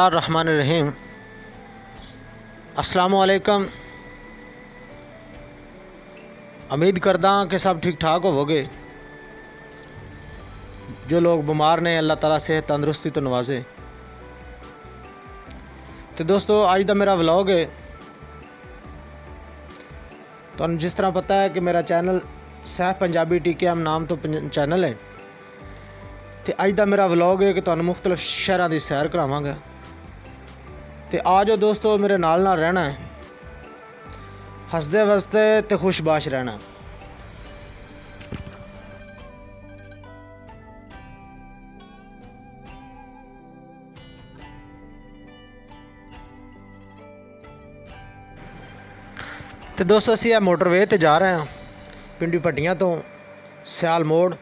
बिस्मिल्लाहिर्रहमानिर्रहीम। अस्सलामुअलैकुम। उम्मीद करदा कि सब ठीक ठाक होवोगे। जो लोग बीमार ने अल्लाह ताला सेहत तंदुरुस्ती तो नवाजे। तो दोस्तों अज का मेरा व्लॉग है, तो जिस तरह पता है कि मेरा चैनल सैफ पंजाबी TKM नाम तो चैनल है। तो अज का मेरा व्लॉग है कि तुहानू मुख्तलिफ शहरों की सैर करावांगा। तो आ जाओ दोस्तों, मेरे नाल रहना है, हसदे वसदे तो खुशबाश रहना। तो दोस्तों असी मोटरवे ते जा रहे हैं पिंडी भट्टियां तो सियाल मोड़।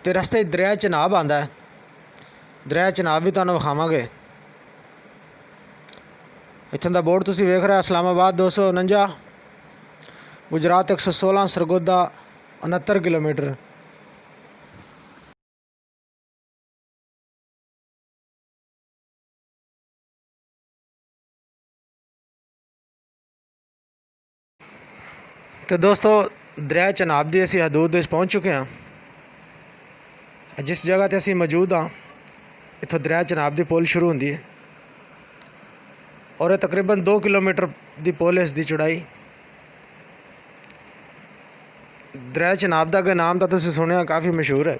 तो रस्ते दरिया चनाब आंदा है, दरिया चनाब भी तुहानू विखावांगे। इत्थों का बोर्ड तुसीं वेख रहे हो, इस्लामाबाद 249, गुजरात 116, सरगोदा 69 किलोमीटर। तो दोस्तों दरिया चनाब की असी हदूद पहुँच चुके हैं। जिस जगह ते असी मौजूद हाँ, इत्थों दरिया चनाब की पुल शुरू होंदी है और तकरीबन 2 किलोमीटर की पुल है। इसकी चौड़ाई दरिया चनाब का नाम तो तुसीं सुनिया, काफ़ी मशहूर है।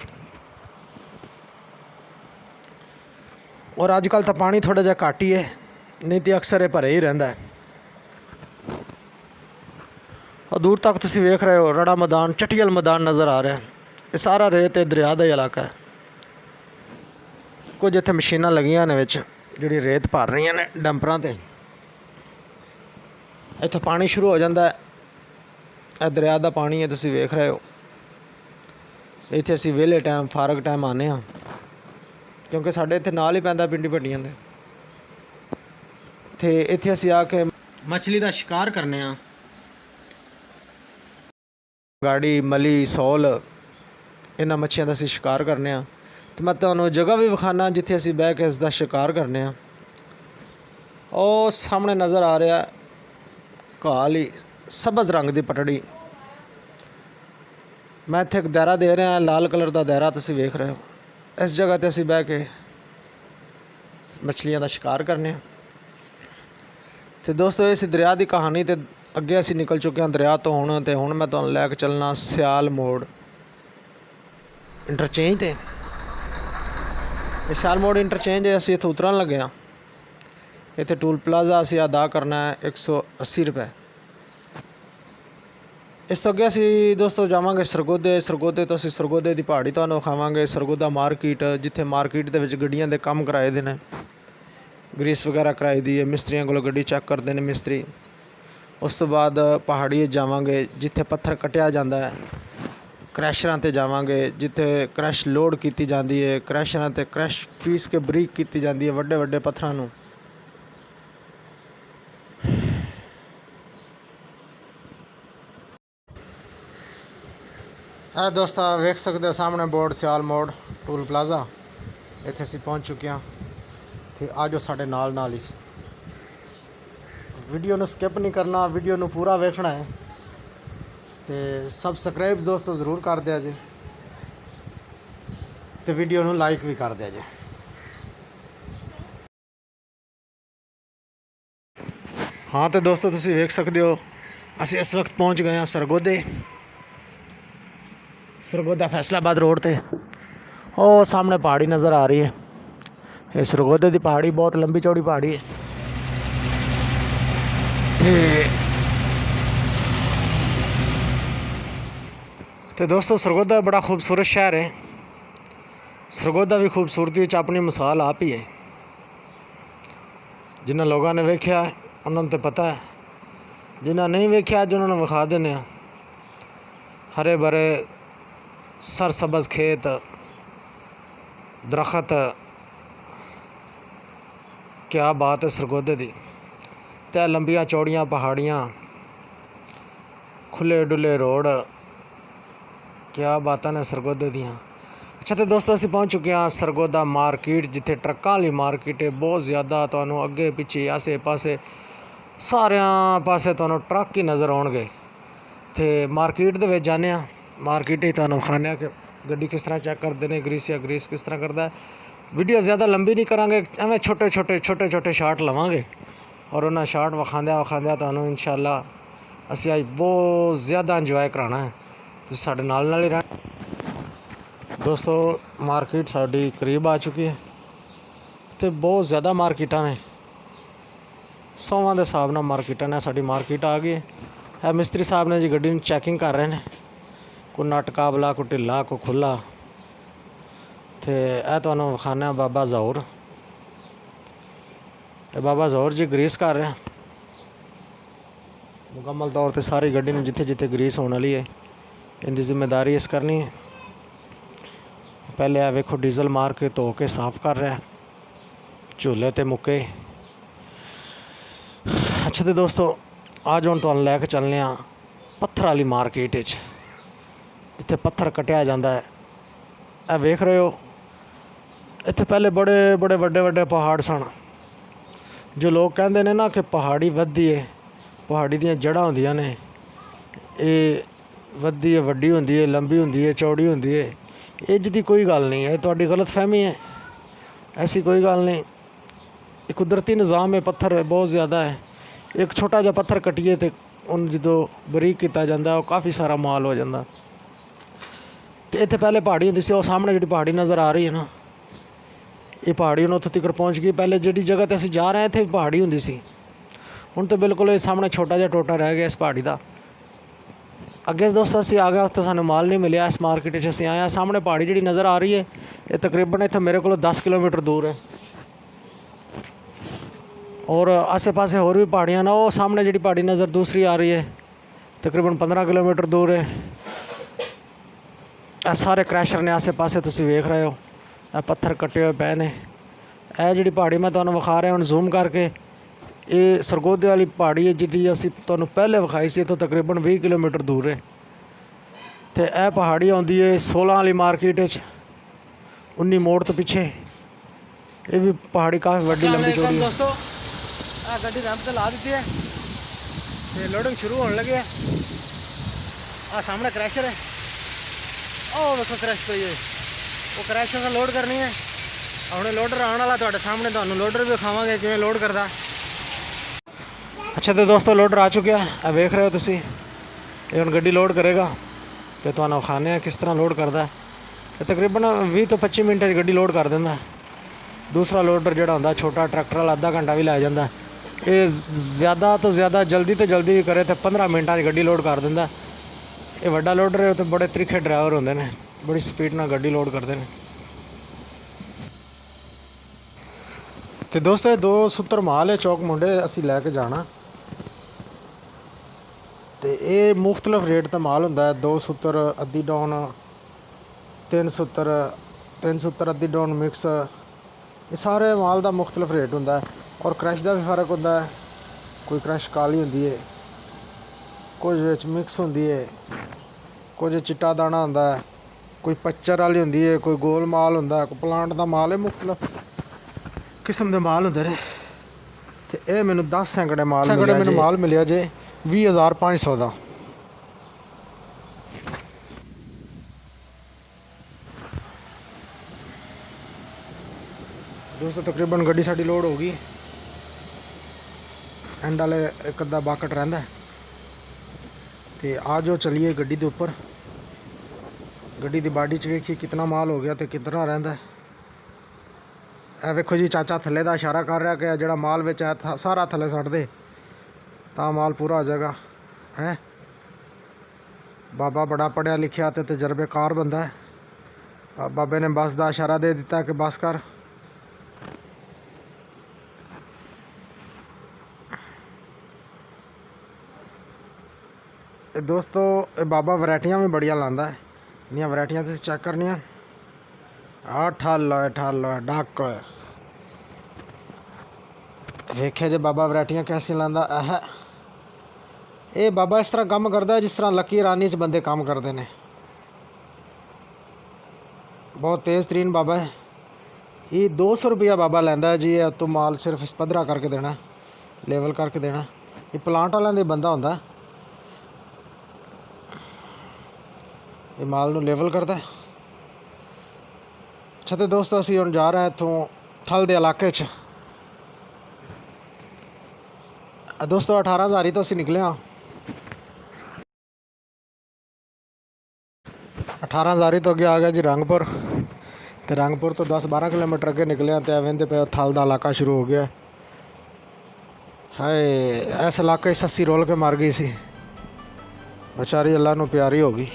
और अजकल तो पानी थोड़ा जिहा घट ही है, नहीं तो अक्सर ये भरे ही रहिंदा है। और दूर तक तुसीं वेख रहे हो रड़ा मैदान, चटियल मैदान नज़र आ रहा है। ये सारा रेत दरिया का ही इलाका है। कुछ इत्थे मशीनां लगियां ने विच जिहड़ी रेत भर रही ने डंपरां ते। इत्थों पानी शुरू हो जाता है, यह दरिया का पानी है, तुसीं वेख रहे हो। इत्थे असीं वेले टाइम फारग टाइम आने हाँ, क्योंकि साडे इत्थे नाल ही पैंदा पिंडी भट्टियां दे। ते इत्थे असीं आके मछली का शिकार करने हाँ। गाड़ी मली सौल इन्हां मच्छियां का असीं शिकार करने हाँ। तो मैं तुहानू जगह भी विखाना जिथे असीं बह के इसका शिकार करने हाँ। और सामने नज़र आ रहा काली सबज रंग की पटड़ी। मैं इत्थे एक दायरा दे रहा, लाल कलर का दायरा तुसीं वेख रहे हो। इस जगह ते असीं बह के मछलियां का शिकार करने। तो दोस्तों इस दरिया की कहानी तो अगे असीं निकल चुके हैं दरिया तो हुण मैं तुहानू लैके चलना सियाल मोड़ इंटरचेंज ते। सियाल मोड़ इंटरचेंज है, असीं इत्थों उतरन लगे हाँ। इत्थे टूल प्लाजा असीं अदा करना है 180 रुपए। इस तो अगे असीं दोस्तों जावांगे सरगोदे तो असीं सरगोदे की पहाड़ी तुहानू विखावांगे। सरगोदा मार्केट, जिथे मार्केट दे विच गड्डियां दे काम कराए दे ने, ग्रीस वगैरह कराई दी है, मिस्त्रियों को गड्डी चैक करते हैं मिस्त्री। उस तो बाद पहाड़ी जावांगे जिथे पत्थर कटिया जाता है, क्रैशरां ते जावांगे जिथे क्रैश लोड की जाती है, क्रैशरां ते क्रैश पीस के बरीक की जाती है वड्डे वड्डे पत्थरां नूं। दोस्तों वेख सकते हो सामने बोर्ड सियाल मोड़ टूल प्लाजा। इत्थे असीं पहुँच चुके हैं। तो आ जाओ साडे नाल ही। वीडियो नूं स्किप नहीं करना, वीडियो नूं पूरा वेखना है। तो सबसक्राइब दोस्तों ज़रूर कर दिया जे, तो वीडियो नूं लाइक भी कर दिया जे। हाँ तो दोस्तों तुसीं वेख सकते हो असीं इस वक्त पहुँच गए हैं सरगोदा फैसलाबाद रोड ते। और सामने पहाड़ी नज़र आ रही है। ये सरगोदे की पहाड़ी बहुत लंबी चौड़ी पहाड़ी है। तो दोस्तों सरगोदा बड़ा खूबसूरत शहर है। सरगोदा भी खूबसूरती अपनी मिसाल आप ही है। जिन्होंने लोगों ने वेख्या उन्होंने तो पता है, जिन्हें नहीं वेख्या अज उन्होंने विखा देने। हरे भरे सरसबज खेत, दरखत, क्या बात है सरगोदे की। तै लंबियां चौड़ियां पहाड़ियाँ, खुले डुले रोड, क्या बातें ने सरगोदे दियाँ। अच्छा तो दोस्तों ਅਸੀਂ पहुँच चुके हैं सरगोदा मार्केट, जिथे ट्रकों वाली मार्केट है। बहुत ज़्यादा तो अगे पिछे आसे पासे सारिया पासे तो ट्रक ही नज़र आउणगे। तो मार्केट दे विच जाने मार्केट ही तुहानूं खाने कि गड्डी किस तरह चेक करते हैं, ग्रीस या ग्रीस किस तरह करता है। वीडियो ज़्यादा लंबी नहीं करांगे, एवं छोटे छोटे शाट लवांगे और उन्हें शाट विखांदिया तुहानूं इंशाअल्लाह असीं अज बहुत ज़्यादा इंजॉय कराना है। तो साडे नाल ही रह। दोस्तों मार्केट साड़ी करीब आ चुकी है, तो बहुत ज़्यादा मार्केटा ने 100 के हिसाब नाल मार्केटा ने साड़ी मार्केट आ गई है। मिस्त्री साहब ने जी गड्डी चैकिंग कर रहे हैं, कोई नट काबला, कोई ढिला, कोई खुला। तो यह तुहानूं विखाने बाबा जहूर, बाबा जहूर जी ग्रीस कर रहे हैं मुकम्मल तौर पर। सारी गड्डी ने जिथे जिथे ग्रीस होने वाली है इनकी जिम्मेदारी इस करनी है। पहले आ वेखो डीजल मार के धो के साफ कर रहा है झूले ते मुक्के। अच्छा तो दोस्तों आज हम तुहानूं लैके चलने पत्थर वाली मार्केट जिथे पत्थर कटिया जाता है। यह वेख रहे हो, इत्थे पहले बड़े बड़े वड्डे वड्डे पहाड़ सन। जो लोग कहते हैं ना कि पहाड़ी वधी है, पहाड़ी दियां जड़ां होंदियां ने, ये वधी है, वड्डी होंदी है, लंबी होंदी है, चौड़ी होंदी है। इंज दी कोई गल नहीं है, तुहाडी गलत फहमी है, ऐसी कोई गल नहीं। एक कुदरती निज़ाम है, पत्थर है बहुत ज़्यादा है। एक छोटा जिहा पत्थर कट्टिए तो उन जो बरीक किया जाता है काफ़ी सारा माल हो जाता। तो इत्थे पहले पहाड़ी होंदी सी, सामने जी पहाड़ी नज़र आ रही है ना, ये पहाड़ी हूँ उत्थे तक पहुँच गई। पहले जी जगह तो असीं जा रहे हैं इत्थे पहाड़ी होंदी सी, हुण तो बिल्कुल ये सामने छोटा जिहा टोटा रह गया इस पहाड़ी का। अगे दोस्तों असीं आ गए, उत्थे सानूं माल नहीं मिलिया। इस मार्केट असीं आए, सामने पहाड़ी जी नज़र आ रही है, ये तकरीबन इत्थे मेरे को 10 किलोमीटर दूर है। और आसे पासे होर भी पहाड़ियाँ ना, वो सामने जी पहाड़ी नज़र दूसरी आ रही है तकरीबन 15 किलोमीटर दूर है। ये सारे क्रैशर ने आसे पासे तुसीं वेख रहे हो, ये पत्थर कट्टे हुए पे ने। यह जी पहाड़ी मैं तुहानूं विखा रहा हूँ जूम करके, ये सरगोदे वाली पहाड़ी है जिहदी असीं तुहानूं पहले विखाई सी। तो तकरीबन 20 किलोमीटर दूर है। तो यह पहाड़ी आउंदी है 16 वाली मार्केट 19 मोड़ तो पिछे। ये भी पहाड़ी काफ़ी वड्डी लंबी चौड़ी है। दोस्तों आ गड्डी रैंप ते ला दी है, तो लोडिंग शुरू होने लगी है। आ सामने क्रैशर है, ओ देखो क्रैश तो ये वो क्रैशर से लोड करनी है। हमने लोडर आने वाला तुहाडे सामने, तुहानूं लोडर भी दिखावांगे किवें लोड करदा। अच्छा तो दोस्तों लोडर आ चुके हैं, वेख रहे हो तुसीं, ये हुण गड्डी लोड करेगा तो तुहानूं विखाने किस तरह लोड करदा है। तकरीबन 20 तो 25 मिनट गड्डी लोड कर दिंदा। दूसरा लोडर जिहड़ा हुंदा छोटा ट्रैक्टर वाला आधा घंटा भी लै जांदा। ये ज़्यादा तो ज़्यादा जल्दी तो जल्दी भी करे तो 15 मिनटां गड्डी लोड कर दिंदा। ये वड्डा लोडर है तो बड़े त्रिखे ड्राइवर होंदे ने, बड़ी स्पीड नाल गड्डी लोड करते हैं। तो दोस्तों 2 सूत्र माल है चौक मुंडे असीं लैके जाना। तो ये मुख्तलिफ रेट का माल होंदा है। 2 सूत्र अद्धी डाउन, 3 सूत्र अद्धी डाउन मिक्स, ये सारे माल का मुख्तलिफ रेट होंदा है। और क्रश का भी फर्क होंदा है, कोई क्रश काली होंदी है, कुछ विच मिक्स होंदी है, कुछ चिट्टा दाना होंदा है, कोई पच्चर वाली होंदी है, कोई गोल माल होंदा है, कोई प्लांट का माल है। मुख्तलिफ किस्म के माल होंदे ने। तो ये मैनूं 10 सैकड़े माल मिलिया जे 20,500 का। दोस्तों तकरीबन गड्डी साडी लोड हो गई, एंड वाले एक अद्धा बाकट रहिंदा है। तो आ जाओ चलिए गड्डी के उपर, गड्डी की बाडी च वेखिए कितना माल हो गया तो कितना रहिंदा है। ए वेखो जी चाचा थल्ले का इशारा कर रहा कि जिहड़ा माल विच है सारा थल्ले सट दे तां माल पूरा हो जाएगा है। बाबा बड़ा पढ़िया लिखिया तो तजर्बेकार बंदा है। बाबे ने बस का इशारा दे दिता कि बस कर। दोस्तों ये बाबा वैरायटियां भी बड़िया लांदा है, इन्नियां वैरायटियां तुसीं चेक करनियां। ठल डाक वेखे जे बाबा वैरायटियां कैसी लांदा है। ये बाबा इस तरह काम करता है जिस तरह लकी रानी च बंदे काम करते हैं। बहुत तेज़ तरीन बाबा है। ये 200 रुपया बाबा लैंदा है जी। तो माल सिर्फ इस पद्धरा करके देना, लेवल करके देना। ये प्लांट वालों का बंदा होंदा, ये माल नूं लेवल करता है। अच्छा तो दोस्तों असीं हुण जा रहे हैं इत्थों थल दे इलाके च। दोस्तों 18,000 ही तो असीं निकले हाँ। 18,000 ही तो अगे आ गया जी रंगपुर। तो रंगपुर तो 10-12 किलोमीटर अगे निकले तो वेंदे पे थल का इलाका शुरू हो गया। हाय इस इलाके सस्सी रोल के मर गई सी बेचारी, अल्लाह नूं प्यारी हो गई।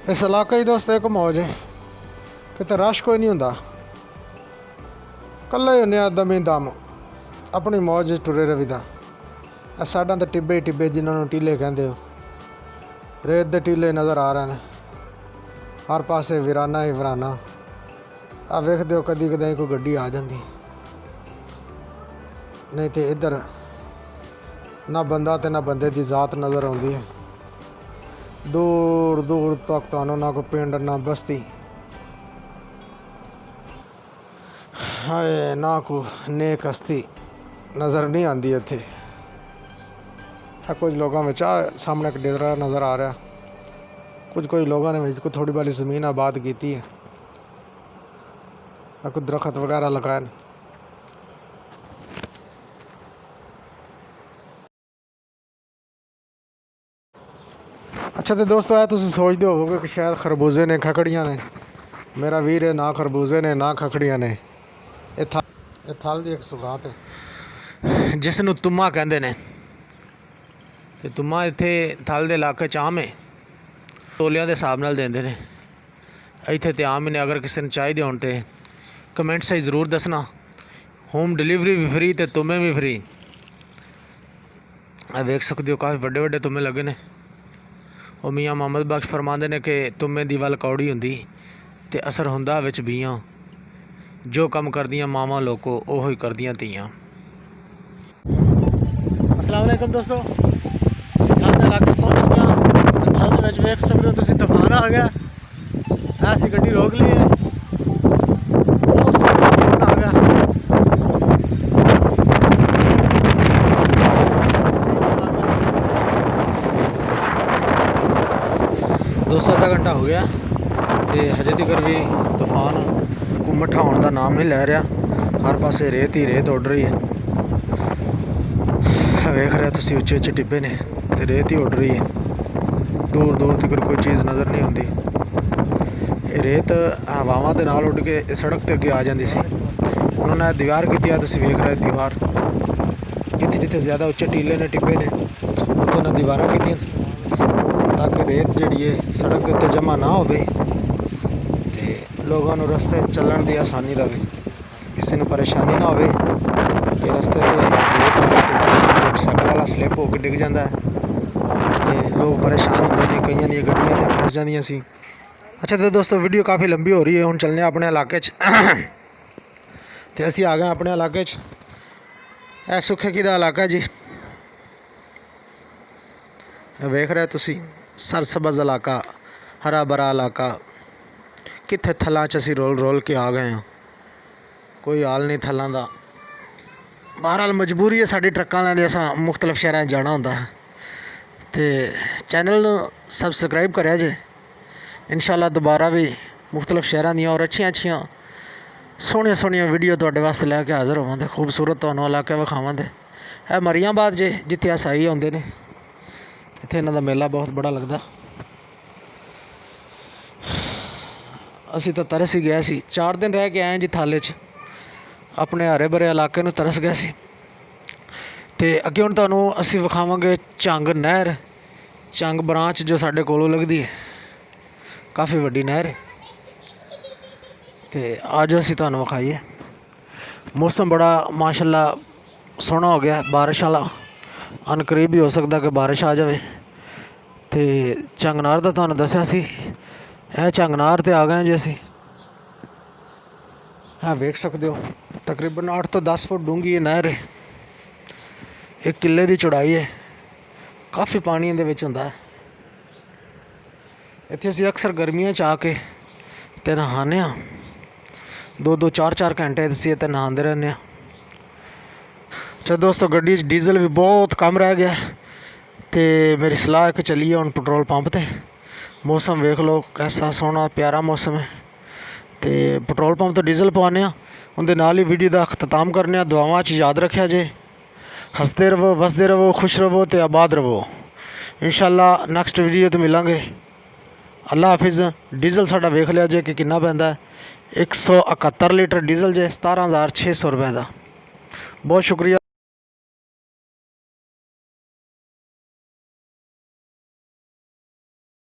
इस इलाके ही दोस्त एक मौज है कि रश कोई नहीं होंदा, कल्ले ही होने दमी दम अपनी मौज टुरे रवीदा। साइडा तो टिब्बे ही टिब्बे जिन्होंने टीले कहते हो, रेत के टीले नज़र आ रहे हैं हर पासे, वीराना ही वीराना। आ वेखते हो कदी कदाई कोई गड्डी आ जाती, नहीं तो इधर ना बंदा तो ना बंदे की जात नज़र आती है। दूर दूर तक तो ना कोई पिंड ना बस्ती, हाय ना कोई नेक हस्ती नज़र नहीं आती इत्थे। कुछ लोगों में सामने एक डेरा नज़र आ रहा, कुछ लोगों ने कोई थोड़ी बारी ज़मीन आबाद की है, कुछ दरख्त वगैरह लगाए। अच्छा तो दोस्तों है तुम सोचते होवोगे कि शायद खरबूजे ने खकड़ियाँ ने, मेरा वीर है ना खरबूजे ने ना खकड़ियाँ ने। ये थल की एक सुगात है जिसनों तुम्मा कहते हैं। तो तुम्मा इत्थे थल के इलाके च आम है, तोलियां के हिसाब नाल देंदे ने। इत्थे तो आम ही ने। अगर किसी ने चाहिए होण ते कमेंट से ज़रूर दसना। होम डिलीवरी भी फ्री तो तुम्हें भी फ्री। देख सकते हो काफ़ी बड़े बड़े तुम्हें लगे ने। और मियाँ मोहम्मद बख्श फरमाते ने कि तुम्हें दी वल कौड़ी होंदी ते असर हुंदा विच बीआं, जो कम करदियां मावां लोको ओह ही करदियां धीआं। अस्सलाम वालेकुम दोस्तों, असीं थल दे इलाके पहुँच चुके हैं। तो थल दे विच वेख सकते हो तुसीं तूफान आ गया। असीं गड्डी रोक ली है, बहुत सारा तूफान आ गया। दोस्तों आधा घंटा हो गया तो हजे तक भी तूफान को मठा होने का नाम नहीं लै रहा। हर पासे रेत ही रेत उड़ रही है। वेख रहे तुसी उच्चे उच्चे टिब्बे ने तो रेत ही उड़ रही है, दूर दूर तक कोई चीज़ नज़र नहीं आती। रेत हवावां दे नाल उड़ के सड़क ते अगे आ जाती सी। उन्होंने दीवार की तुसी वेख रहे दीवार, जिथे जिथे ज़्यादा उच्चे टीले ने टिब्बे ने उत्थे उन्हें दीवारां कीतियां ताकि रेत जिहड़ी है सड़क के उत्ते जमा ना हो, लोगों को रस्ते चलने की आसानी रहे, किसी को परेशानी ना हो कि रस्ते मोटरसाइकिल वाला स्लिप होकर डिग जाता है तो लोग परेशान होते हैं। कई दी गड्डियां तो फस जांदियां सी। अच्छा तो दोस्तों वीडियो काफ़ी लंबी हो रही है, हुण चलने अपने इलाके तो असीं आ गए अपने इलाके सुखे की दा इलाका जी। वेख रहे तुसी सरसबज इलाका, हरा भरा इलाका। कित्थे थलां च असीं रोल रोल के आ गए हैं, कोई हाल नहीं थलां दा। बहरहाल मजबूरी है साडी ट्रक्कां वालियां दी, असां मुख्तलिफ शहरां जाना होंदा है। तो चैनल सबसक्राइब करें जे, इंशाअल्लाह दोबारा भी मुख्तलिफ शहरां दियां और अच्छियां अच्छियां सोहणियां सोहणियां वीडियो तुहाडे वास्ते लैके हाज़र होवांगे। खूबसूरत तुहानूं इलाके विखावांगे। है मरियाबाद जे जिथे असाई आउंदे ने, इत्थे इन्हां दा मेला बहुत बड़ा लगदा। असीं तो तरस ही गए सी, 4 दिन रह के आए जी थाले च, अपने हरे भरे इलाके नूं तरस गए सी। ते अगे हुण तुहानूं असीं विखावांगे झंग नहर, झंग ब्रांच जो साडे कोलों लगदी है, काफ़ी वड्डी नहर है। तो अज असीं तुहानूं विखाईए। मौसम बड़ा माशाअल्लाह सोहना हो गया, बारिश वाला ਅਨਕਰੀਬ ਵੀ ਹੋ ਸਕਦਾ ਕਿ ਬਾਰਿਸ਼ ਆ ਜਾਵੇ। ਤੇ ਝੰਗਨਾਰ ਦਾ ਤੁਹਾਨੂੰ ਦੱਸਿਆ ਸੀ, ਇਹ ਝੰਗਨਾਰ ਤੇ ਆ ਗਏ ਜੀ ਅਸੀਂ। ਹਾਂ ਵੇਖ ਸਕਦੇ ਹੋ ਤਕਰੀਬਨ 8 ਤੋਂ 10 ਫੁੱਟ ਡੂੰਘੀ ਇਹ ਨਹਿਰ ਹੈ। 1 ਕਿੱਲੇ ਦੀ ਚੌੜਾਈ ਹੈ। ਕਾਫੀ ਪਾਣੀ ਇਹਦੇ ਵਿੱਚ ਹੁੰਦਾ ਹੈ। ਇੱਥੇ ਅਸੀਂ ਅਕਸਰ ਗਰਮੀਆਂ 'ਚ ਆ ਕੇ ਤੇ ਨਹਾਉਂਦੇ ਹਾਂ। 2-2 4-4 ਘੰਟੇ ਅਸੀਂ ਇੱਥੇ ਨਹਾਉਂਦੇ ਰਹਿੰਦੇ ਹਾਂ। ਚਲੋ ਦੋਸਤੋ, ਗੱਡੀ 'ਚ ਡੀਜ਼ਲ ਵੀ ਬਹੁਤ ਕਮ ਰਹਿ ਗਿਆ ਤੇ ਮੇਰੀ ਸਲਾਹ ਹੈ ਕਿ ਚੱਲੀਏ ਹੁਣ ਪੈਟਰੋਲ ਪੰਪ 'ਤੇ। ਮੌਸਮ ਵੇਖ ਲਓ ਕੈਸਾ ਸੋਹਣਾ ਪਿਆਰਾ ਮੌਸਮ ਹੈ। ਤੇ ਪੈਟਰੋਲ ਪੰਪ ਤੋਂ ਡੀਜ਼ਲ ਪਵਾਉਂਦੇ ਹਾਂ। ਉਹਦੇ ਨਾਲ ਹੀ ਵੀਡੀਓ ਦਾ ਅਖਤਾਮ ਕਰਨੇ ਆ। ਦੁਆਵਾਂ 'ਚ ਯਾਦ ਰੱਖਿਆ ਜੇ। ਹੱਸਦੇ ਰਹੋ, ਵਸਦੇ ਰਹੋ, ਖੁਸ਼ ਰਹੋ ਤੇ ਆਬਾਦ ਰਹੋ। ਇਨਸ਼ਾਅੱਲਾ ਨੈਕਸਟ ਵੀਡੀਓ 'ਤੇ ਮਿਲਾਂਗੇ। ਅੱਲਾ ਹਾਫਿਜ਼। ਡੀਜ਼ਲ ਸਾਡਾ ਵੇਖ ਲਿਆ ਜੇ ਕਿ ਕਿੰਨਾ ਪੈਂਦਾ। 171 ਲੀਟਰ ਡੀਜ਼ਲ ਜੇ 17,600 ਰੁਪਏ ਦਾ। ਬਹੁਤ ਸ਼ੁਕਰੀਆ।